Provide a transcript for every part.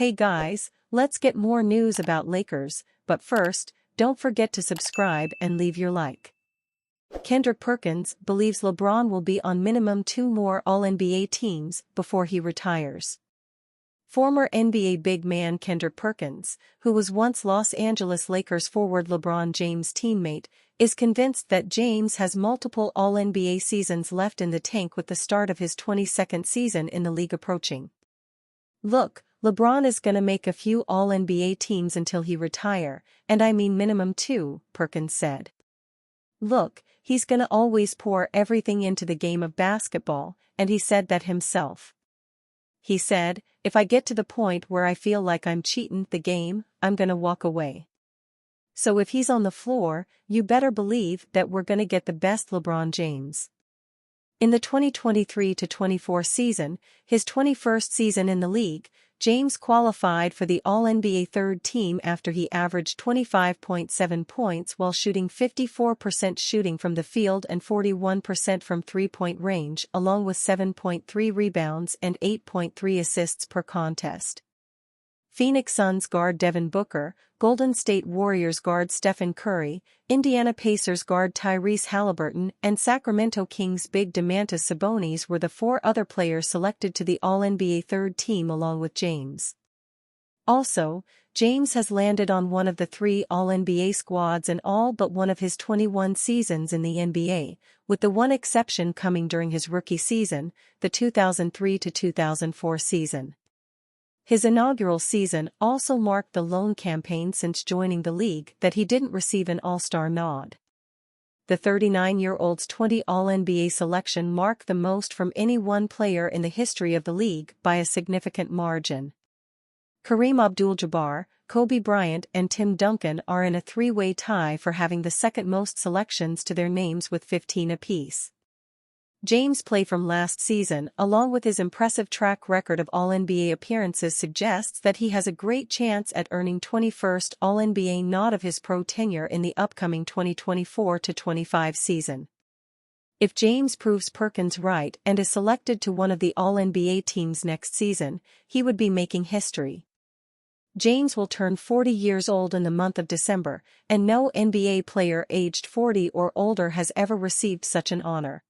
Hey guys, let's get more news about Lakers, but first, don't forget to subscribe and leave your like. Kendrick Perkins believes LeBron will be on minimum 2 more All-NBA teams before he retires. Former NBA big man Kendrick Perkins, who was once Los Angeles Lakers forward LeBron James' teammate, is convinced that James has multiple All-NBA seasons left in the tank with the start of his 22nd season in the league approaching. Look, LeBron is gonna make a few All-NBA teams until he retire, and I mean minimum 2, Perkins said. Look, he's gonna always pour everything into the game of basketball, and he said that himself. He said, if I get to the point where I feel like I'm cheating the game, I'm gonna walk away. So if he's on the floor, you better believe that we're gonna get the best LeBron James. In the 2023-24 season, his 21st season in the league, James qualified for the All-NBA third team after he averaged 25.7 points while shooting 54% shooting from the field and 41% from three-point range, along with 7.3 rebounds and 8.3 assists per contest. Phoenix Suns guard Devin Booker, Golden State Warriors guard Stephen Curry, Indiana Pacers guard Tyrese Halliburton, and Sacramento Kings big Domantas Sabonis were the 4 other players selected to the All-NBA third team along with James. Also, James has landed on one of the 3 All-NBA squads in all but one of his 21 seasons in the NBA, with the one exception coming during his rookie season, the 2003-2004 season. His inaugural season also marked the lone campaign since joining the league that he didn't receive an All-Star nod. The 39-year-old's 20 All-NBA selection marked the most from any one player in the history of the league by a significant margin. Kareem Abdul-Jabbar, Kobe Bryant and Tim Duncan are in a 3-way tie for having the second most selections to their names with 15 apiece. James' play from last season, along with his impressive track record of All-NBA appearances, suggests that he has a great chance at earning 21st All-NBA nod of his pro tenure in the upcoming 2024-25 season. If James proves Perkins right and is selected to one of the All-NBA teams next season, he would be making history. James will turn 40 years old in the month of December, and no NBA player aged 40 or older has ever received such an honor.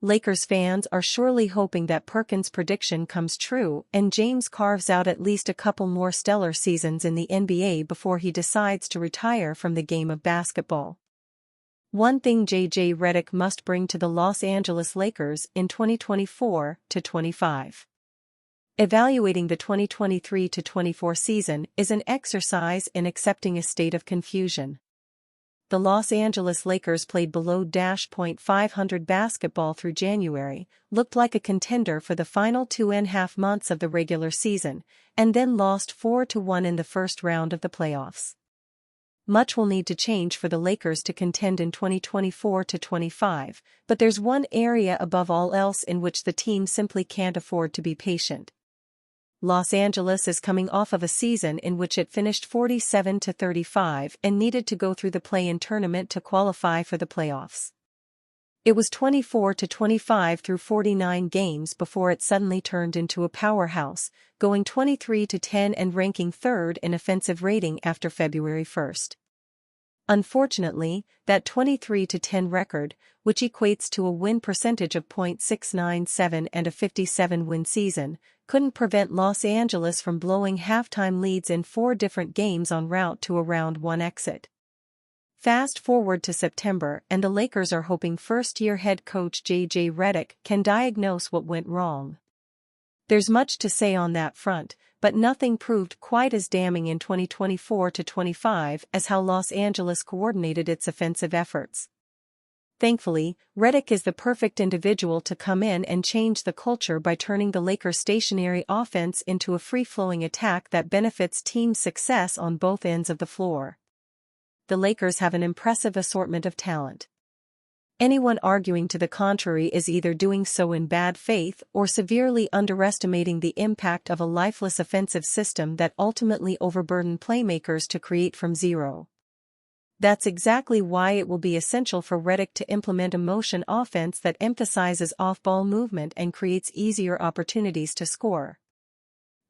Lakers fans are surely hoping that Perkins' prediction comes true and James carves out at least a couple more stellar seasons in the NBA before he decides to retire from the game of basketball. One thing J.J. Redick must bring to the Los Angeles Lakers in 2024-25. Evaluating the 2023-24 season is an exercise in accepting a state of confusion. The Los Angeles Lakers played below .500 basketball through January, looked like a contender for the final 2.5 months of the regular season, and then lost 4-1 in the first round of the playoffs. Much will need to change for the Lakers to contend in 2024-25, but there's one area above all else in which the team simply can't afford to be patient. Los Angeles is coming off of a season in which it finished 47-35 and needed to go through the play-in tournament to qualify for the playoffs. It was 24-25 through 49 games before it suddenly turned into a powerhouse, going 23-10 and ranking 3rd in offensive rating after February 1st. Unfortunately, that 23-10 record, which equates to a win percentage of .697 and a 57-win season, couldn't prevent Los Angeles from blowing halftime leads in 4 different games en route to a round 1 exit. Fast forward to September and the Lakers are hoping first-year head coach J.J. Redick can diagnose what went wrong. There's much to say on that front, but nothing proved quite as damning in 2024-25 as how Los Angeles coordinated its offensive efforts. Thankfully, Redick is the perfect individual to come in and change the culture by turning the Lakers' stationary offense into a free-flowing attack that benefits team success on both ends of the floor. The Lakers have an impressive assortment of talent. Anyone arguing to the contrary is either doing so in bad faith or severely underestimating the impact of a lifeless offensive system that ultimately overburdened playmakers to create from zero. That's exactly why it will be essential for Redick to implement a motion offense that emphasizes off-ball movement and creates easier opportunities to score.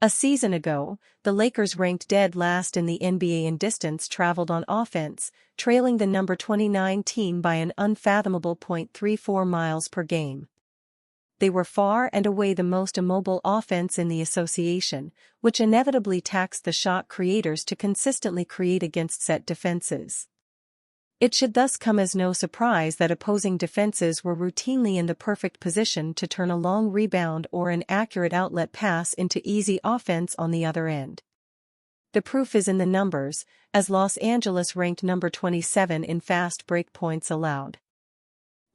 A season ago, the Lakers ranked dead last in the NBA in distance traveled on offense, trailing the number 29 team by an unfathomable 0.34 miles per game. They were far and away the most immobile offense in the association, which inevitably taxed the shot creators to consistently create against set defenses. It should thus come as no surprise that opposing defenses were routinely in the perfect position to turn a long rebound or an accurate outlet pass into easy offense on the other end. The proof is in the numbers, as Los Angeles ranked number 27 in fast break points allowed.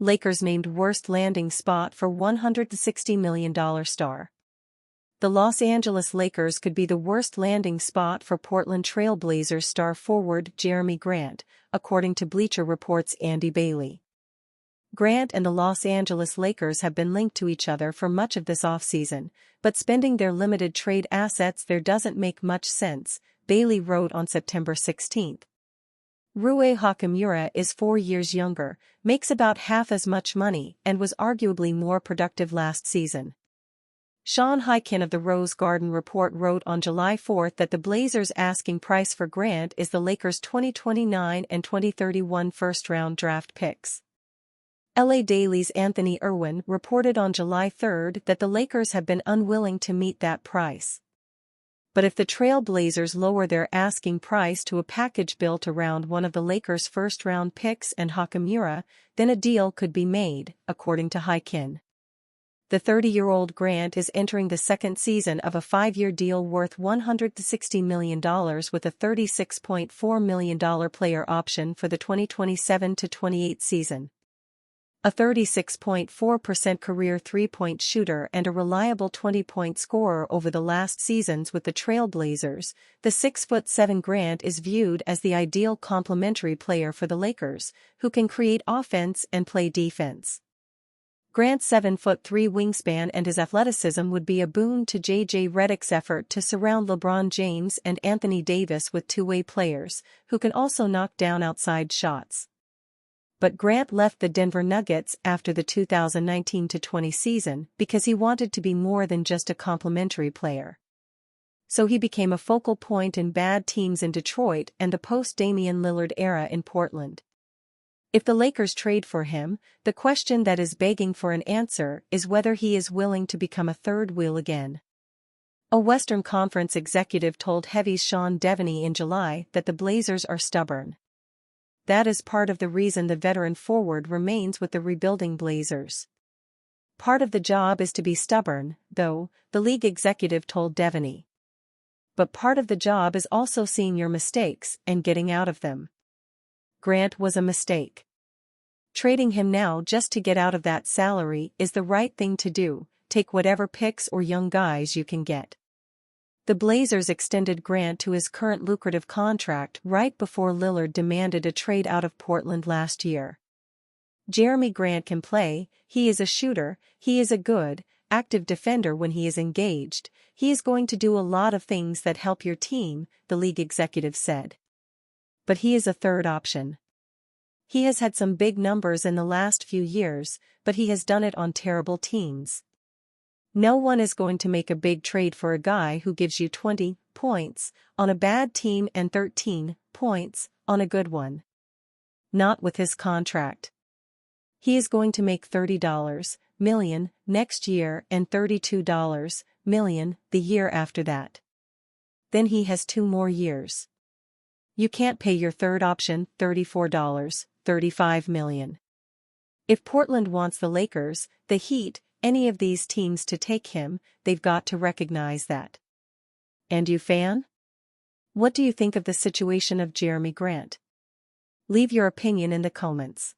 Lakers named worst landing spot for $160 million star. The Los Angeles Lakers could be the worst landing spot for Portland Trail Blazers star forward Jerami Grant, according to Bleacher Report's Andy Bailey. Grant and the Los Angeles Lakers have been linked to each other for much of this offseason, but spending their limited trade assets there doesn't make much sense, Bailey wrote on September 16. Rui Hachimura is 4 years younger, makes about half as much money, and was arguably more productive last season. Sean Highkin of the Rose Garden Report wrote on July 4 that the Blazers' asking price for Grant is the Lakers' 2029 and 2031 first-round draft picks. LA Daily's Anthony Irwin reported on July 3 that the Lakers have been unwilling to meet that price. But if the Trail Blazers lower their asking price to a package built around one of the Lakers' first-round picks and Hachimura, then a deal could be made, according to Highkin. The 30-year-old Grant is entering the second season of a 5-year deal worth $160 million with a $36.4 million player option for the 2027-28 season. A 36.4% career three-point shooter and a reliable 20-point scorer over the last seasons with the Trail Blazers, the 6'7" Grant is viewed as the ideal complementary player for the Lakers, who can create offense and play defense. Grant's 7'3" wingspan and his athleticism would be a boon to J.J. Redick's effort to surround LeBron James and Anthony Davis with two-way players, who can also knock down outside shots. But Grant left the Denver Nuggets after the 2019-20 season because he wanted to be more than just a complimentary player. So he became a focal point in bad teams in Detroit and the post-Damian Lillard era in Portland. If the Lakers trade for him, the question that is begging for an answer is whether he is willing to become a third wheel again. A Western Conference executive told Heavy's Sean Devaney in July that the Blazers are stubborn. That is part of the reason the veteran forward remains with the rebuilding Blazers. Part of the job is to be stubborn, though, the league executive told Devaney. But part of the job is also seeing your mistakes and getting out of them. Grant was a mistake. Trading him now just to get out of that salary is the right thing to do, take whatever picks or young guys you can get. The Blazers extended Grant to his current lucrative contract right before Lillard demanded a trade out of Portland last year. Jerami Grant can play, he is a shooter, he is a good, active defender when he is engaged, he is going to do a lot of things that help your team, the league executive said. But he is a third option. He has had some big numbers in the last few years, but he has done it on terrible teams. No one is going to make a big trade for a guy who gives you 20 points on a bad team and 13 points on a good one. Not with his contract. He is going to make $30 million next year and $32 million the year after that. Then he has 2 more years. You can't pay your third option $34 million. If Portland wants the Lakers, the Heat, any of these teams to take him, they've got to recognize that. And you fan? What do you think of the situation of Jerami Grant? Leave your opinion in the comments.